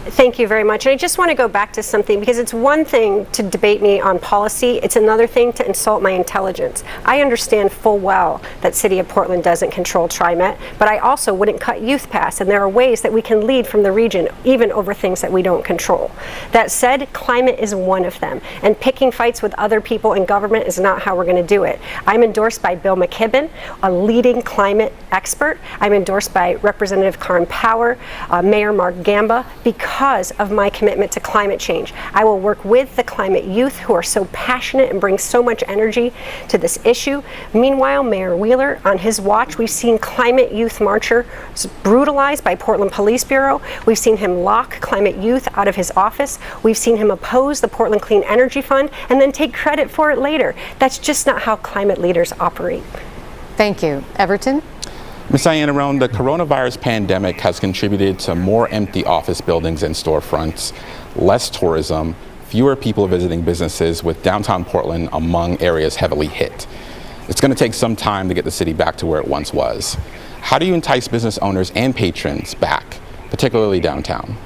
Thank you very much. And I just want to go back to something, because it's one thing to debate me on policy. It's another thing to insult my intelligence. I understand full well that City of Portland doesn't control TriMet, but I also wouldn't cut Youth Pass. And there are ways that we can lead from the region, even over things that we don't control. That said, climate is one of them. And picking fights with other people in government is not how we're going to do it. I'm endorsed by Bill McKibben, a leading climate expert. I'm endorsed by Representative Karin Power, Mayor Mark Gamba, because of my commitment to climate change. I will work with the climate youth who are so passionate and bring so much energy to this issue. Meanwhile, Mayor Wheeler, on his watch, we've seen climate youth marchers brutalized by Portland Police Bureau. We've seen him lock climate youth out of his office. We've seen him oppose the Portland Clean Energy Fund and then take credit for it later. That's just not how climate leaders operate. Thank you. Everton? Ms. Iannarone, the coronavirus pandemic has contributed to more empty office buildings and storefronts, less tourism, fewer people visiting businesses, with downtown Portland among areas heavily hit. It's going to take some time to get the city back to where it once was. How do you entice business owners and patrons back, particularly downtown?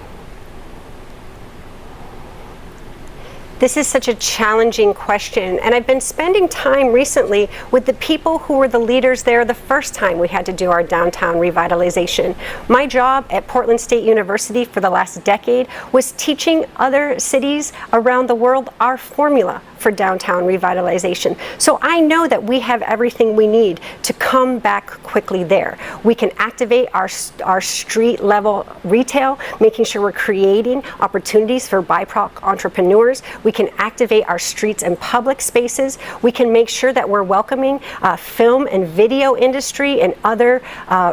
This is such a challenging question, and I've been spending time recently with the people who were the leaders there the first time we had to do our downtown revitalization. My job at Portland State University for the last decade was teaching other cities around the world our formula for downtown revitalization. So I know that we have everything we need to come back quickly there. We can activate our street level retail, making sure we're creating opportunities for BIPOC entrepreneurs. We can activate our streets and public spaces. We can make sure that we're welcoming film and video industry and other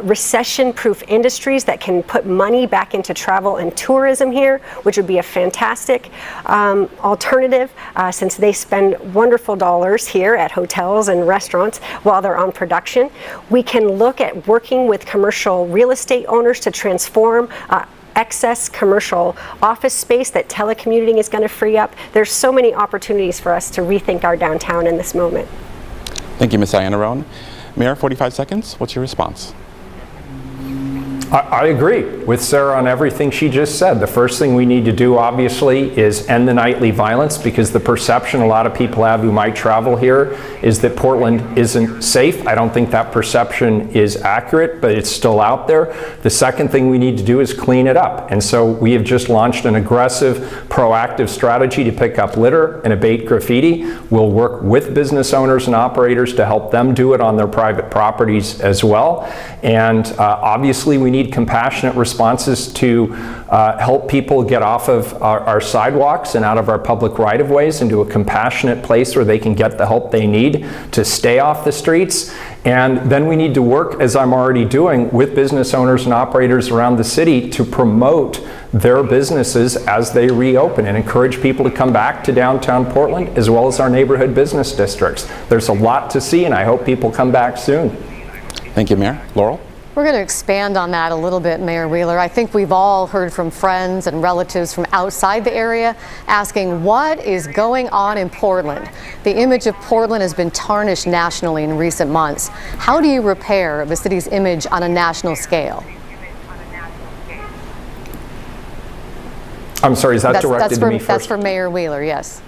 recession-proof industries that can put money back into travel and tourism here, which would be a fantastic alternative since they spend wonderful dollars here at hotels and restaurants while they're on production. We can look at working with commercial real estate owners to transform excess commercial office space that telecommuting is going to free up. There's so many opportunities for us to rethink our downtown in this moment. Thank you, Ms. Iannarone. Mayor, 45 seconds. What's your response? I agree with Sarah on everything she just said. The first thing we need to do, obviously, is end the nightly violence, because the perception a lot of people have who might travel here is that Portland isn't safe. I don't think that perception is accurate, but it's still out there. The second thing we need to do is clean it up. And so we have just launched an aggressive, proactive strategy to pick up litter and abate graffiti. We'll work with business owners and operators to help them do it on their private properties as well. And obviously, we need compassionate responses to help people get off of our sidewalks and out of our public right-of-ways into a compassionate place where they can get the help they need to stay off the streets. And then we need to work, as I'm already doing, with business owners and operators around the city to promote their businesses as they reopen and encourage people to come back to downtown Portland as well as our neighborhood business districts. There's a lot to see, and I hope people come back soon. Thank you, Mayor. Laural? We're going to expand on that a little bit, Mayor Wheeler. I think we've all heard from friends and relatives from outside the area asking what is going on in Portland. The image of Portland has been tarnished nationally in recent months. How do you repair the city's image on a national scale? I'm sorry, is that directed to me first? That's for Mayor Wheeler, yes.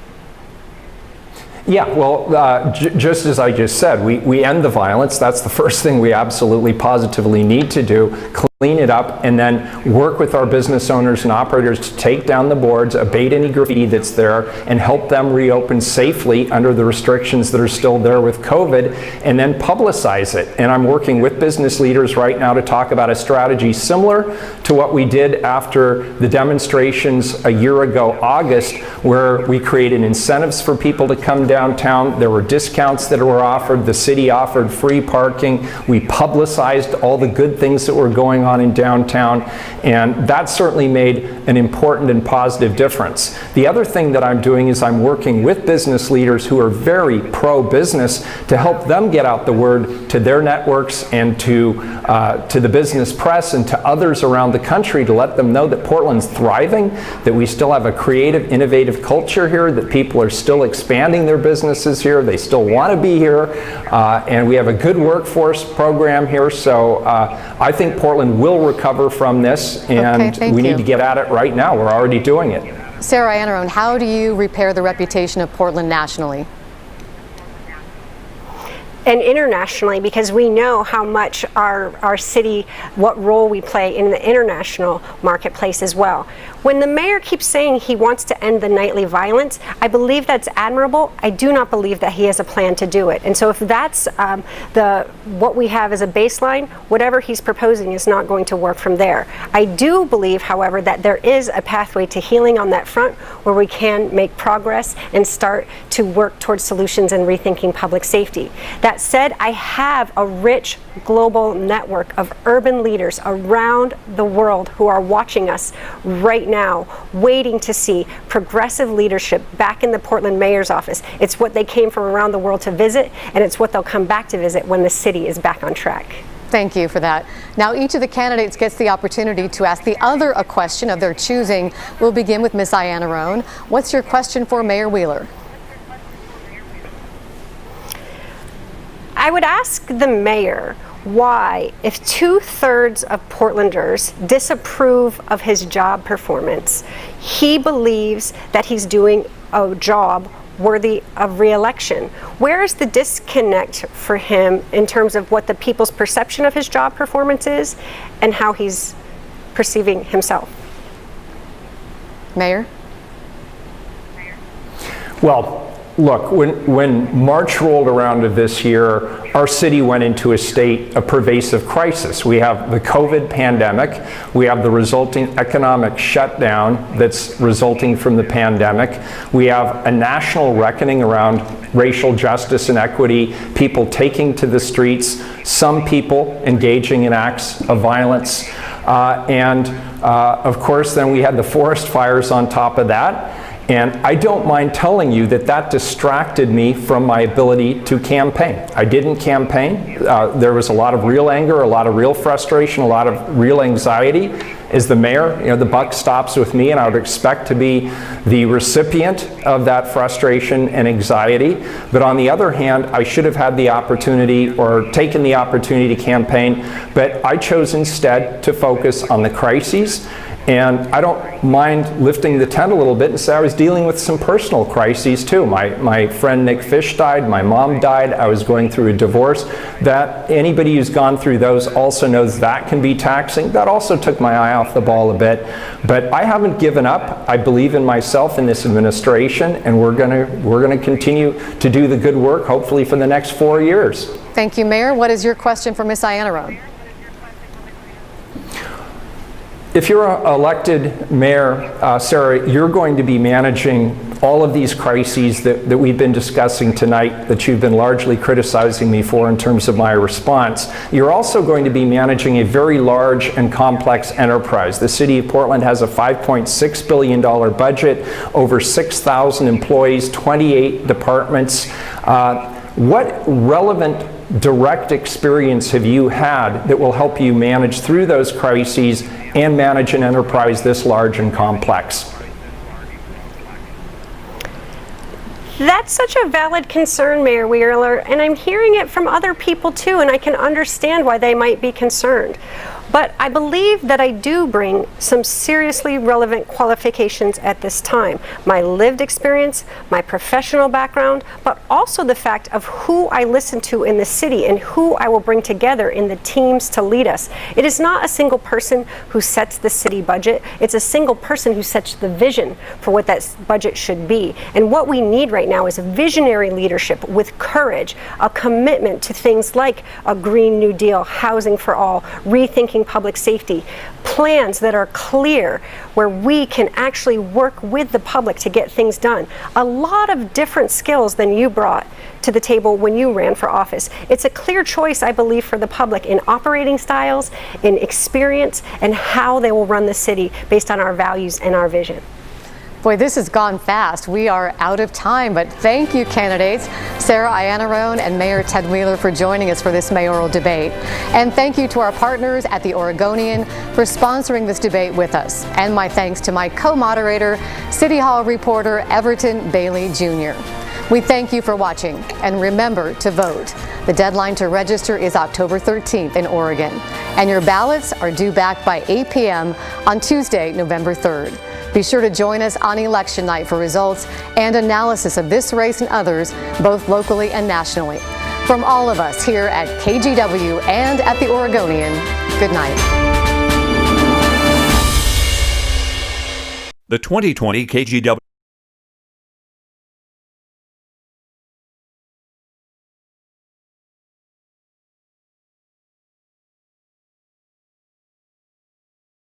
Yeah, well, just as I just said, we end the violence. That's the first thing we absolutely positively need to do. Clean it up, and then work with our business owners and operators to take down the boards, abate any graffiti that's there, and help them reopen safely under the restrictions that are still there with COVID, and then publicize it. And I'm working with business leaders right now to talk about a strategy similar to what we did after the demonstrations a year ago, August, where we created incentives for people to come downtown. There were discounts that were offered. The city offered free parking. We publicized all the good things that were going on in downtown, and that certainly made an important and positive difference. The other thing that I'm doing is I'm working with business leaders who are very pro-business to help them get out the word to their networks and to the business press and to others around the country to let them know that Portland's thriving, that we still have a creative, innovative culture here, that people are still expanding their businesses here, they still want to be here, and we have a good workforce program here. So I think Portland will recover from this, and we need to get at it right now. We're already doing it. Sarah Iannarone, how do you repair the reputation of Portland nationally? And internationally, because we know how much our city, what role we play in the international marketplace as well. When the mayor keeps saying he wants to end the nightly violence, I believe that's admirable. I do not believe that he has a plan to do it. And so if that's what we have as a baseline, whatever he's proposing is not going to work from there. I do believe, however, that there is a pathway to healing on that front where we can make progress and start to work towards solutions and rethinking public safety. That said, I have a rich global network of urban leaders around the world who are watching us right now, waiting to see progressive leadership back in the Portland mayor's office. It's what they came from around the world to visit, and it's what they'll come back to visit when the city is back on track. Thank you for that. Now each of the candidates gets the opportunity to ask the other a question of their choosing. We'll begin with Ms. Iannarone. What's your question for Mayor Wheeler? I would ask the mayor why, if 2/3 of Portlanders disapprove of his job performance, he believes that he's doing a job worthy of re-election. Where is the disconnect for him in terms of what the people's perception of his job performance is and how he's perceiving himself? Mayor? Well, look, when March rolled around of this year, our city went into a state of pervasive crisis. We have the COVID pandemic, we have the resulting economic shutdown that's resulting from the pandemic, we have a national reckoning around racial justice and equity, people taking to the streets, some people engaging in acts of violence, and of course then we had the forest fires on top of that. And I don't mind telling you that that distracted me from my ability to campaign. I didn't campaign. There was a lot of real anger, a lot of real frustration, a lot of real anxiety. As the mayor, you know, the buck stops with me, and I would expect to be the recipient of that frustration and anxiety. But on the other hand, I should have had the opportunity or taken the opportunity to campaign, but I chose instead to focus on the crises. And I don't mind lifting the tent a little bit and say I was dealing with some personal crises too. My friend Nick Fish died, my mom died, I was going through a divorce. That anybody who's gone through those also knows that can be taxing. That also took my eye off the ball a bit. But I haven't given up. I believe in myself in this administration, and we're gonna continue to do the good work, hopefully for the next 4 years. Thank you, Mayor. What is your question for Ms. Iannarone? If you're elected mayor, Sarah, you're going to be managing all of these crises that we've been discussing tonight, that you've been largely criticizing me for in terms of my response. You're also going to be managing a very large and complex enterprise. The City of Portland has a $5.6 billion budget, over 6,000 employees, 28 departments. What relevant direct experience have you had that will help you manage through those crises and manage an enterprise this large and complex? That's such a valid concern, Mayor Wheeler, and I'm hearing it from other people too, and I can understand why they might be concerned. But I believe that I do bring some seriously relevant qualifications at this time. My lived experience, my professional background, but also the fact of who I listen to in the city and who I will bring together in the teams to lead us. It is not a single person who sets the city budget. It's a single person who sets the vision for what that budget should be. And what we need right now is a visionary leadership with courage, a commitment to things like a Green New Deal, housing for all, rethinking public safety, plans that are clear where we can actually work with the public to get things done. A lot of different skills than you brought to the table when you ran for office. It's a clear choice, I believe, for the public in operating styles, in experience, and how they will run the city based on our values and our vision. Boy, this has gone fast. We are out of time, but thank you, candidates Sarah Iannarone and Mayor Ted Wheeler, for joining us for this mayoral debate. And thank you to our partners at the Oregonian for sponsoring this debate with us. And my thanks to my co-moderator, City Hall reporter Everton Bailey Jr. We thank you for watching, and remember to vote. The deadline to register is October 13th in Oregon, and your ballots are due back by 8 p.m. on Tuesday, November 3rd. Be sure to join us on election night for results and analysis of this race and others, both locally and nationally. From all of us here at KGW and at the Oregonian, good night. The 2020 KGW